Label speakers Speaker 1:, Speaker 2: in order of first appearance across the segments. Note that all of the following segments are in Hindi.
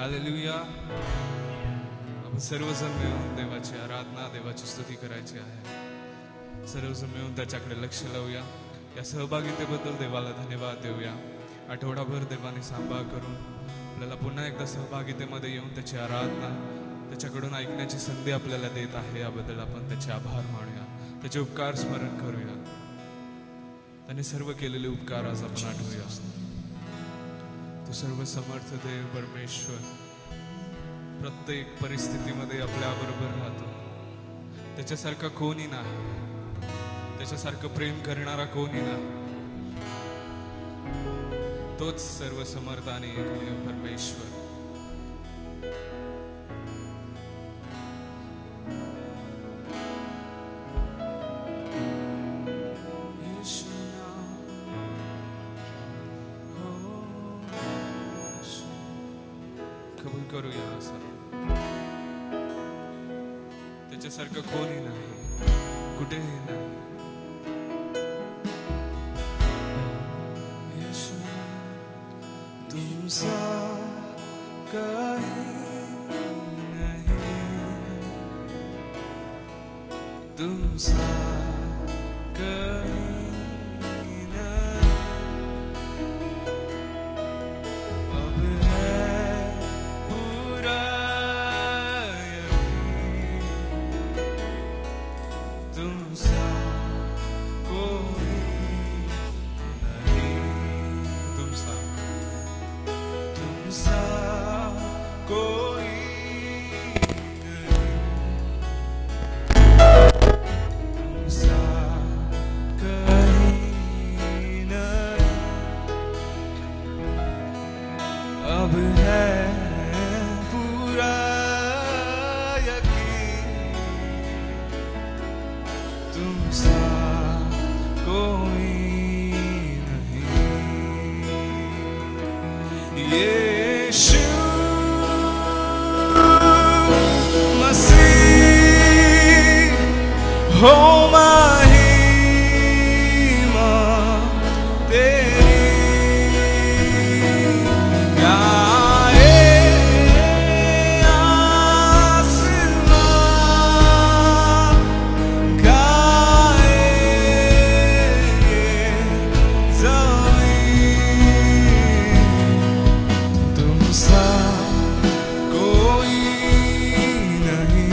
Speaker 1: हालेलुया. आपण सर्वजण मिळून देवाची आराधना, देवाची स्तुती करायची आहे. सर्वजण मिळून त्याच्याकडे लक्ष लावूया. या सहभागितेबद्दल देवाला धन्यवाद देऊया. आठवडाभर देवाने सांभाळ करून आपल्याला पुन्हा एकदा सहभागितेमध्ये येऊन त्याची आराधना, त्याच्याकडून ऐकण्याची संधी आपल्याला देत आहे. याबद्दल आपण त्याचे आभार मानूया, त्याचे उपकार स्मरण करूया. त्याने सर्व केलेले उपकार आज आपण आठवूया. तो सर्व समर्थ देव परमेश्वर प्रत्येक परिस्थितीमध्ये आपल्या बरोबर राहतो. त्याच्यासारखा कोणी नाही, त्याच्यासारखं प्रेम करणारा कोणी नाही. तोच सर्व समर्थ आणि एकमेव परमेश्वर. कबूल करूया असं. त्याच्यासारखं कोणी नाही, कुठेही नाही. तुमचा काही नाही, तुमचा काही नाही. अब है पूरा तुमसा कोई नहीं, तुमसा कोई तुमसा कहीं नहीं. अब है पूरा यकीन तुमसा कोई नहीं. यीशु हो महिमा तेरी गाए आसमां, गाए ज़मीन. तुमसा कोई नहीं,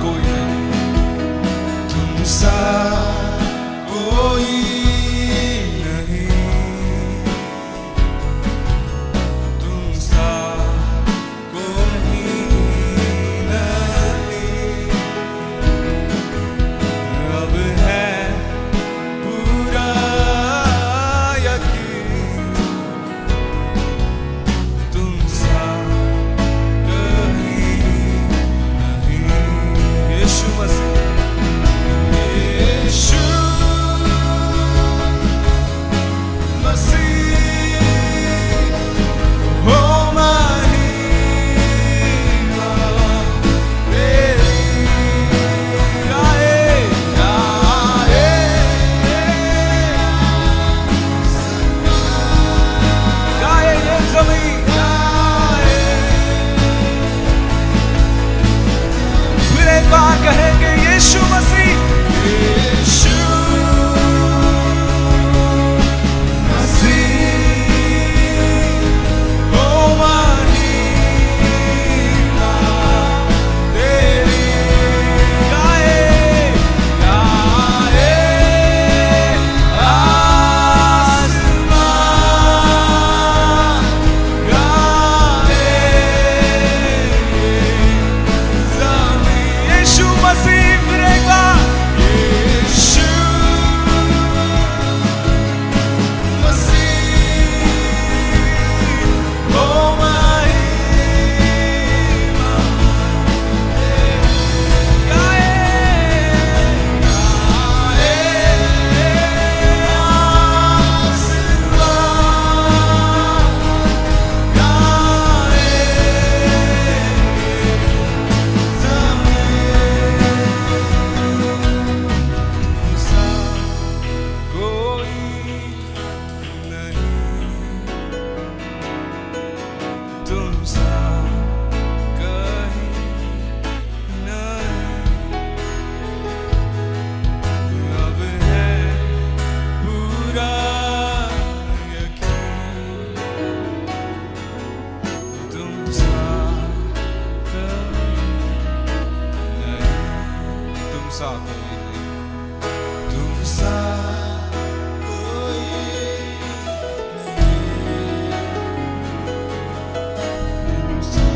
Speaker 1: कोई नहीं, तुम सा कोई नहीं, तुम सा कोई नहीं। अब है पूरा यकीन, तुम सा कहीं नहीं। यीशु मसीह, यीशु मसीह, हो महिमा तेरी। गाए गाए गाए ये ज़मीन, गाए। फिर एक बार कहेंगे यीशु मसीह, यीशु मसीह, हो महिमा तेरी। गाए गाए आसमान, गाए ज़मीन। यीशु मसीह, फिर एक बार यीशु मसीह, हो महिमा तेरी। गाए गाए आसमान, गाए तुम सा कहीं नहीं। अब है पूरा यकीन, तुम सा कहीं नहीं, तुम सा कोई नहीं, तुम सा कोई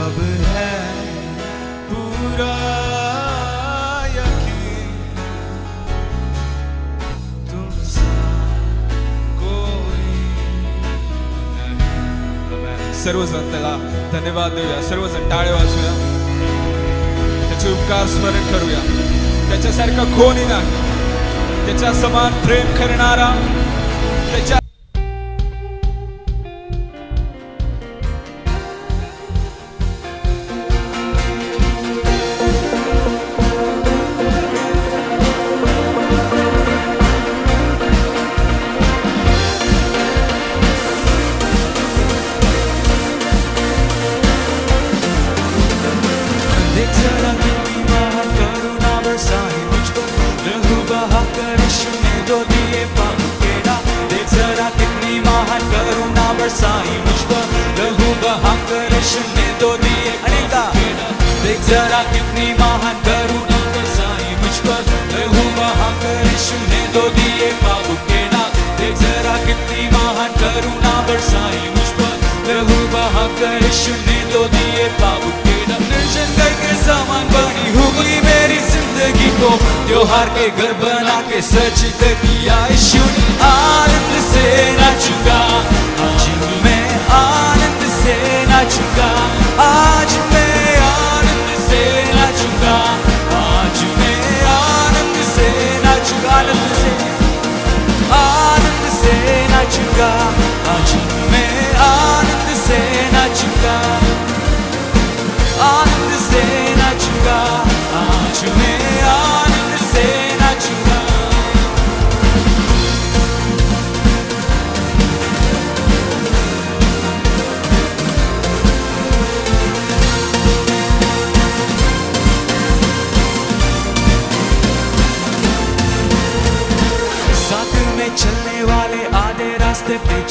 Speaker 1: अब है पूरा यकीन, तुम सा कोई नहीं। सर्वजण त्याला धन्यवाद देऊया, सर्वजण टाळे वाजूया, त्याचे उपकार स्मरण करूया. त्याच्यासारखा कोणी नाही, त्याच्या समान प्रेम करणारा, त्याच्या देख जरा कितनी महान करुणा बरसाई मुझ पर, लहू बहा कर यीशु ने दो दिए पाप के ना। देख जरा कितनी महान करुणा बरसाई मुझ पर, लहू बहा कर यीशु ने दो दिए अनेका। देख जरा कितनी महान करुणा बरसाई मुझ पर, लहू बहा कर यीशु ने दो दिए पाप के ना। देख जरा कितनी महान करुणा बरसाई मुझ पर, लहू बहा कर यीशु ने दो दिए पाप के ना। निर्जन के समान बनी हुई मेरी जिंदगी को, त्योहार के घर बना के सचित किया यीशु ने। आनंद से नाचूंगा आज मैं, आनंद से नाचूंगा आज मैं, आनंद से नाचूंगा आज मैं, आनंद से नाचूंगा, आनंद से नाचूंगा आज मैं, आनंद से नाचूंगा, आनंद से नाचूंगा आज मैं, आनंद से नाचूंगा। साथ में चलने वाले आधे रास्ते पे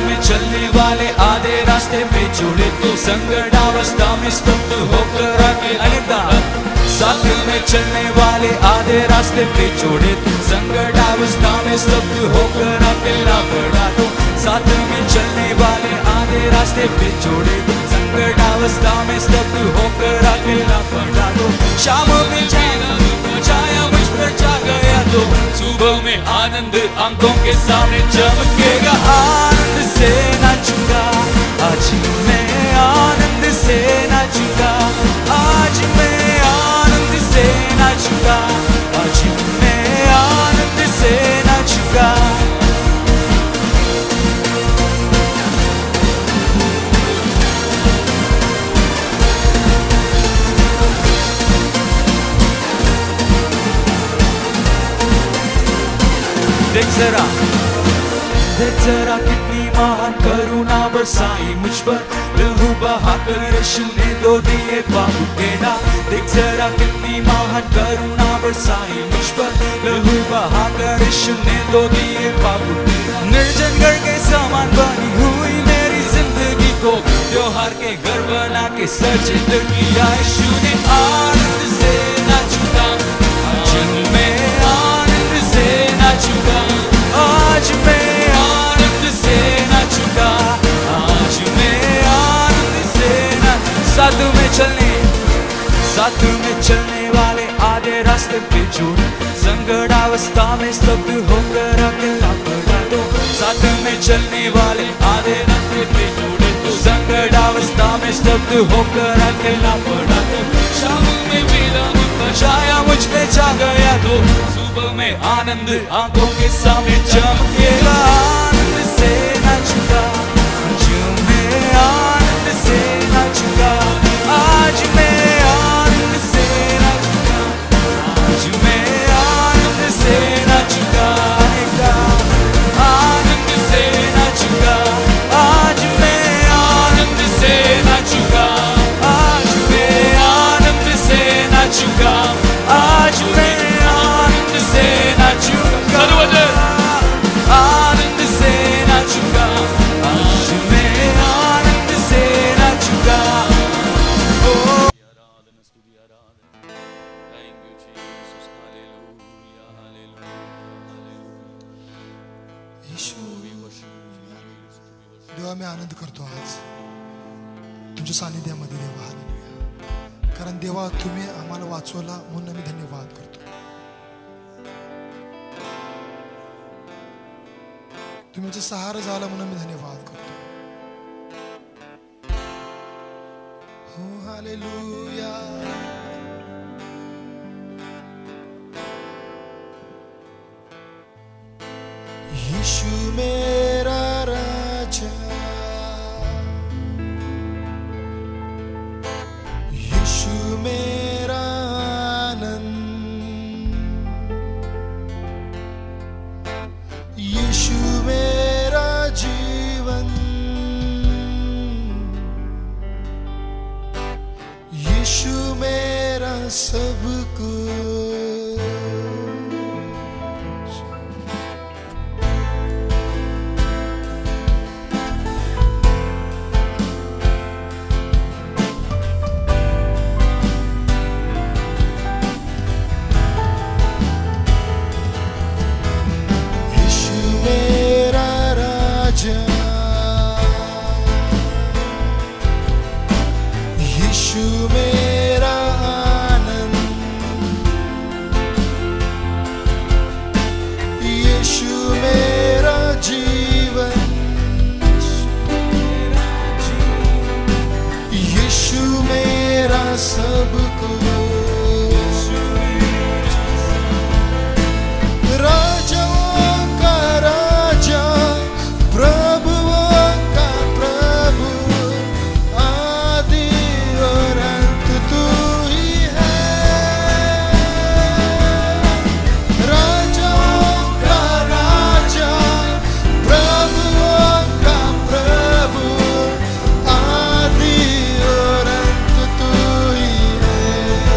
Speaker 2: में चलने वाले आधे रास्ते पे छोड़े तो संकटावस्था में स्तब्ध होकर आके अनेकदा साथ में चलने वाले आधे रास्ते पे छोड़े तो संकटावस्था में स्तब्ध होकर अकेला पड़ा तो साथ में चलने वाले आधे रास्ते पे छोड़े तो संकटावस्था में स्तब्ध होकर अकेला पड़ा तो शाम में छाया मुझ पर छा गया तो सुबह में आनंद आंखों के सामने चमकेगा। आनंद से नाचूंगा आज मैं, आनंद से नाचूंगा आज मैं, आनंद से नाचूंगा आज मैं, आनंद से नाचूंगा। देख जरा कितनी महान करुणा बरसाई मुझ पर, लहू बहाकर यीशु ने दो दिए पाप के दाग। देख जरा कितनी महान करुणा बरसाई मुझ पर, लहू बहाकर यीशु ने दो दिए पाप के दाग। निर्जन घर के समान बनी हुई मेरी जिंदगी को त्योहार के घर बना के सजित किया यीशु ने। आनंद से नाचूंगा आज मैं, आनंद से नाचूंगा आज मैं, आनंद से नाचूंगा आज मैं, आनंद से साथ में चलने वाले आधे रास्ते पे छोड़े संकटावस्था में स्तब्ध होकर अकेला पड़ा तो साथ में चलने वाले आधे रास्ते पे छोड़े तो संकटावस्था में स्तब्ध होकर अकेला पड़ा तो शाम में मेरा छाया मुझ पे छा गया तो सुबह में आनंद आंखों के सामने चमकेगा। आनंद से नाचूंगा आज मैं, आनंद से नाचूंगा आज मैं, आनंद से नाचूंगा आज मैं, आनंद से नाचूंगा आनंद से नाचूंगा आज मैं, आनंद से नाचूंगा आज मैं, आनंद से नाचूंगा आज मैं, आनंद से नाचूंगा आनंद से नाचूंगा आज मैं, आनंद से नाचूंगा। आराधना स्तुति आराधना। Thank you Jesus, hallelujah hallelujah hallelujah.
Speaker 3: Yeshu देवा मी आनंद करतो आज तुमच्या सानिध्यामध्ये देवा, हालेलुया। कारण देवा तुम्ही आम्हाला वाचवला म्हणून मी धन्यवाद करतो। तुम्ही आमचा सहारा झाला म्हणून मी धन्यवाद करतो। हो हालेलुया। यीशु मेरा राजा, यीशु मेरा आनंद, यीशु मेरा जीवन, यीशु मेरा सब कुछ। यीशु मेरा आनंद, यीशु मेरा जीवन, यीशु मेरा सब कुछ। राजाओं का राजा, प्रभुओं का प्रभु, आदि और अंत तू ही है। राजाओं का राजा, प्रभुओं का प्रभु, आदि और अंत तू ही है।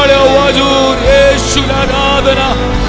Speaker 2: टाळ्या वाजून येशूला आराधना